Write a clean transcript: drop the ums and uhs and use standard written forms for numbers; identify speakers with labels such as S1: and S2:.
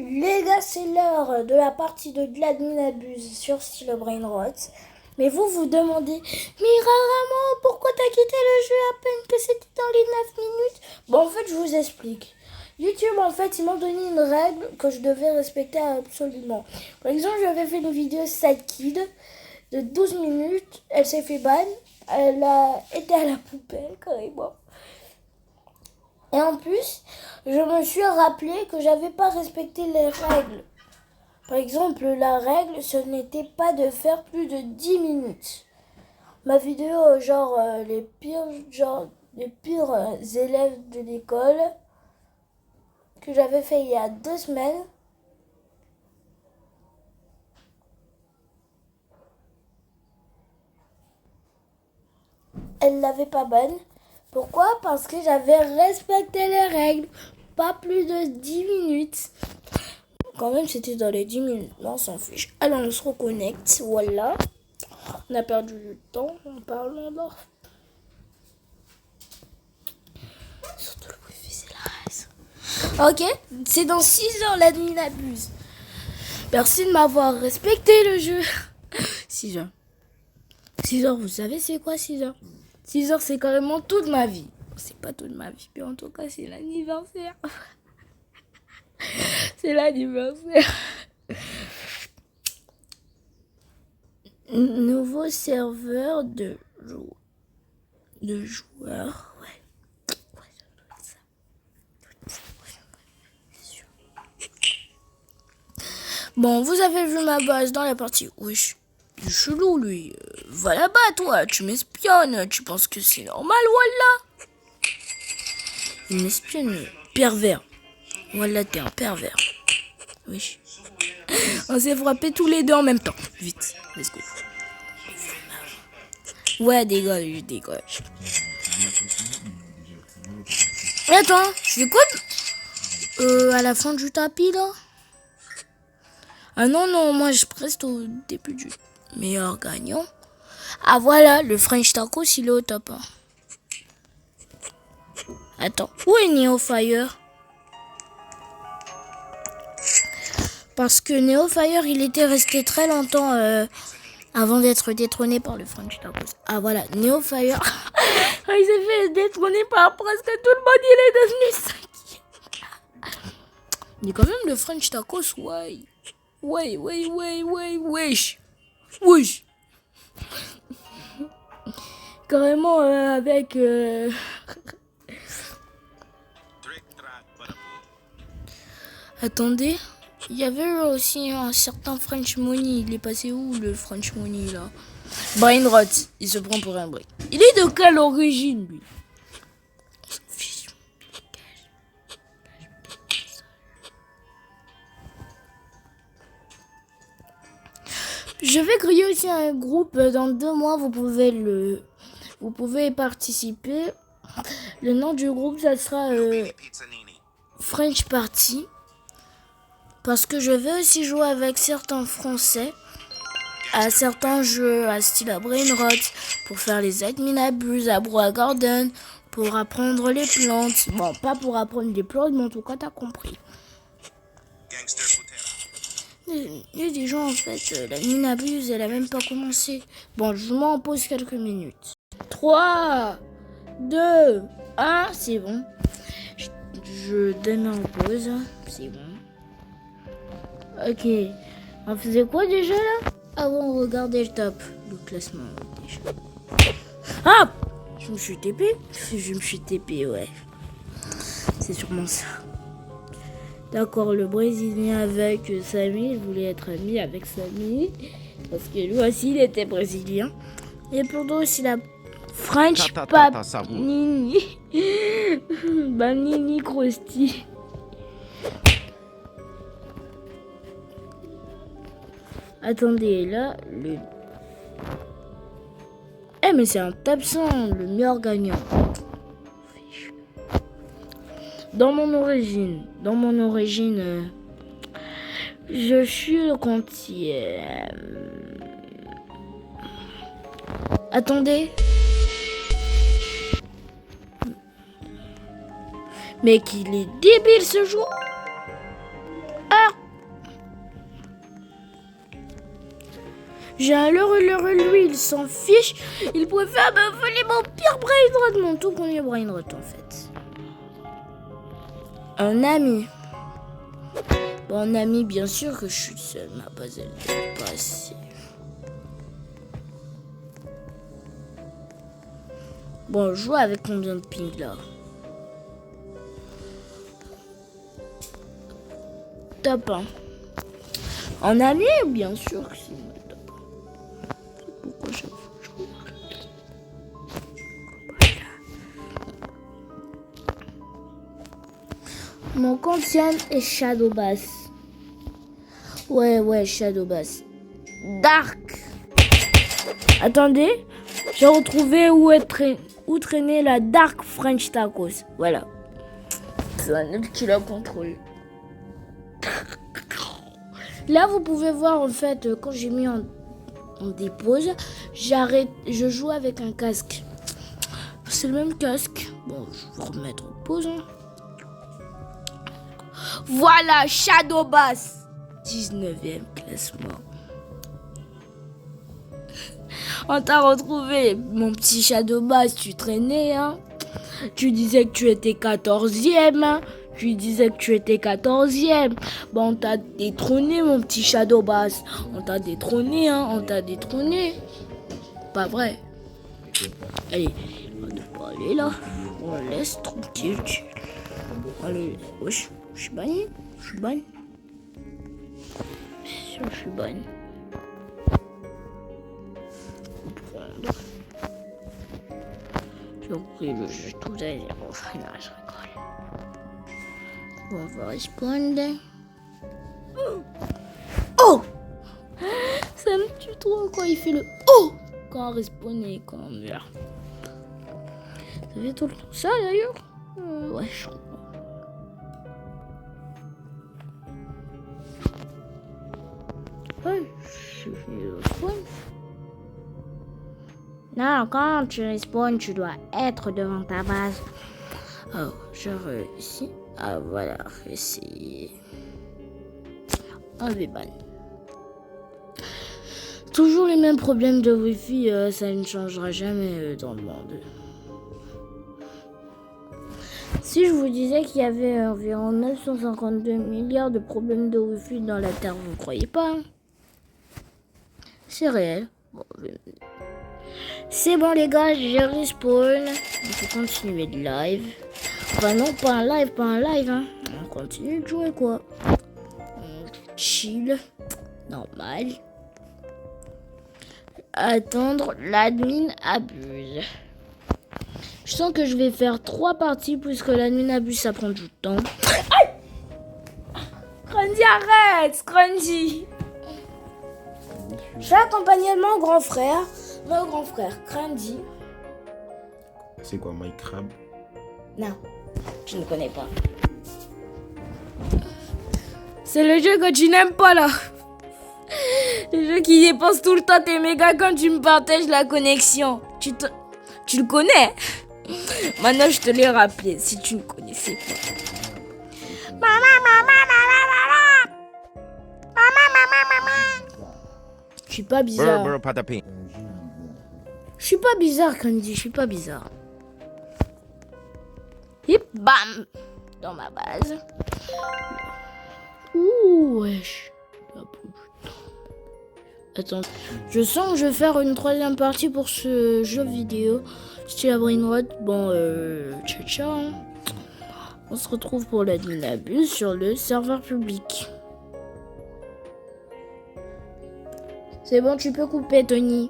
S1: Les gars, c'est l'heure de la partie de l'admin abuse sur Style Brain Rot. Mais vous demandez, mais Raramo, pourquoi t'as quitté le jeu à peine que c'était dans les 9 minutes? Bon, en fait, je vous explique. YouTube, en fait, ils m'ont donné une règle que je devais respecter absolument. Par exemple, j'avais fait une vidéo Side Kid de 12 minutes. Elle s'est fait ban. Elle a été à la poubelle, carrément. Et en plus, je me suis rappelé que j'avais pas respecté les règles. Par exemple, la règle, ce n'était pas de faire plus de 10 minutes. Ma vidéo, les pires élèves de l'école, que j'avais fait il y a 2 semaines. Elle l'avait pas bonne. Pourquoi? Parce que j'avais respecté les règles. Pas plus de 10 minutes. Quand même, c'était dans les 10 minutes. Non, on s'en fiche. Alors, on se reconnecte. Voilà. On a perdu du temps en parlant là. Surtout le wifi, c'est la race. Ok, c'est dans 6 heures l'admin abuse. Merci de m'avoir respecté le jeu. 6 heures. 6 heures, vous savez c'est quoi 6 heures? 6 heures, c'est carrément toute ma vie. C'est pas toute ma vie, mais en tout cas, c'est l'anniversaire. C'est l'anniversaire. Nouveau serveur de joueurs. Ouais. Bon, vous avez vu ma base dans la partie. Wesh, c'est chelou lui. Va là-bas, toi, tu m'espionnes. Tu penses que c'est normal, voilà. Il m'espionne, pervers. Voilà, t'es un pervers. Wesh. On s'est frappé tous les deux en même temps. Vite, let's go. Ouais, dégage. Attends, je fais quoi à la fin du tapis, là? Ah non, moi je reste au début du meilleur gagnant. Ah voilà, le French Tacos, il est au top 1. Attends, où est Neofire? Parce que Neofire, il était resté très longtemps avant d'être détrôné par le French Tacos. Ah voilà, Neofire. Il s'est fait détrôner par presque tout le monde, il est devenu 5. Mais quand même, le French Tacos, ouais. Wesh. Carrément avec... Attendez, il y avait aussi un certain French Money. Il est passé où le French Money là? Brain Rot, il se prend pour un brain. Il est de quelle origine lui? Je vais créer aussi un groupe dans 2 mois. Vous pouvez y participer. Le nom du groupe, ça sera French Party. Parce que je vais aussi jouer avec certains Français à certains jeux à style Brain Rot pour faire les admin abuse à Broa Garden, pour apprendre les plantes. Bon, pas pour apprendre les plantes, mais en tout cas, t'as compris. Il y a des gens, en fait, la mine abuse, elle a même pas commencé. Bon, je m'en pose quelques minutes. 3, 2, 1, c'est bon. Je donne en pause, c'est bon. Ok, on faisait quoi déjà là? Avant, on regardait le top, le classement déjà. Ah! Je me suis TP, ouais. C'est sûrement ça. D'accord, le Brésilien avec Samy, je voulais être ami avec Samy, parce que lui aussi, il était brésilien. Et pour nous aussi, la French Nini. Nini Krusty. Attendez, là, le... mais c'est un top 100, le meilleur gagnant. Dans mon origine, je suis le comptier. Attendez. Mais qu'il est débile ce jour. Ah! J'ai un heureux, lui, il s'en fiche. Il préfère me voler mon pire brain rot, mon tout premier brain rot, en fait. Un ami. Bon, un ami, bien sûr que je suis seule. Ma base, elle n'est pas assez. Bon, je joue avec combien de ping, là? Top 1. En ami, bien sûr que c'est moi top 1. C'est pourquoi je joue. Mon compte est Shadow Bass. Ouais, Shadow Bass. Dark. Attendez, j'ai retrouvé où traînait la Dark French Tacos. Voilà. C'est un autre qui la contrôle. Là, vous pouvez voir, en fait, quand j'ai mis en dépose, je joue avec un casque. C'est le même casque. Bon, je vais remettre en pause. Hein. Voilà, Shadow Bass. 19e classement. On t'a retrouvé, mon petit Shadow Bass, tu traînais, hein. Tu disais que tu étais 14e, hein. Tu disais que tu étais 14e. Bon, on t'a détrôné, mon petit Shadow Bass. On t'a détrôné, hein. On t'a détrôné. Pas vrai. Allez, on ne pas aller là. On laisse tranquille. Allez, wesh, je suis banni. Je suis banni. Je suis banni. Prendre. J'ai repris le jeu tout à l'heure. Enfin, non, je rigole. On va responder. Oh! Ça me tue trop quand il fait le oh! Quand on respawn et quand on meurt. Ça fait tout le temps ça d'ailleurs? Ouais, je crois. Ouais, je suis fini de respawn. Non, quand tu respawns, tu dois être devant ta base. Oh, je réussis. Ah voilà, essayer. Enlever ban. Toujours les mêmes problèmes de Wi-Fi, ça ne changera jamais dans le monde. Si je vous disais qu'il y avait environ 952 milliards de problèmes de Wi-Fi dans la Terre, vous ne croyez pas? Hein? C'est réel. Bon, c'est bon les gars, j'ai respawn. On peut continuer de live. Enfin non, pas un live, hein. On continue de jouer quoi. On chill. Normal. Attendre, l'admin abuse. Je sens que je vais faire 3 parties puisque l'admin abuse, ça prend du temps. Scrundy, arrête, Scrundy. Je fais accompagnement au grand frère. Mon grand frère, Scrundy.
S2: C'est quoi, Minecraft?
S1: Non, je ne connais pas. C'est le jeu que tu n'aimes pas là. Le jeu qui dépense tout le temps tes mégas quand tu me partages la connexion. Tu le connais? Maintenant je te l'ai rappelé si tu ne connaissais pas. Maman. Je suis pas bizarre. Je suis pas bizarre, Candy, je suis pas bizarre. Hip bam dans ma base. Ouh wesh. Attends, je sens que je vais faire une 3e partie pour ce jeu vidéo. C'était la brainrot. Bon, ciao. On se retrouve pour l'admin abuse sur le serveur public. C'est bon, tu peux couper, Tony.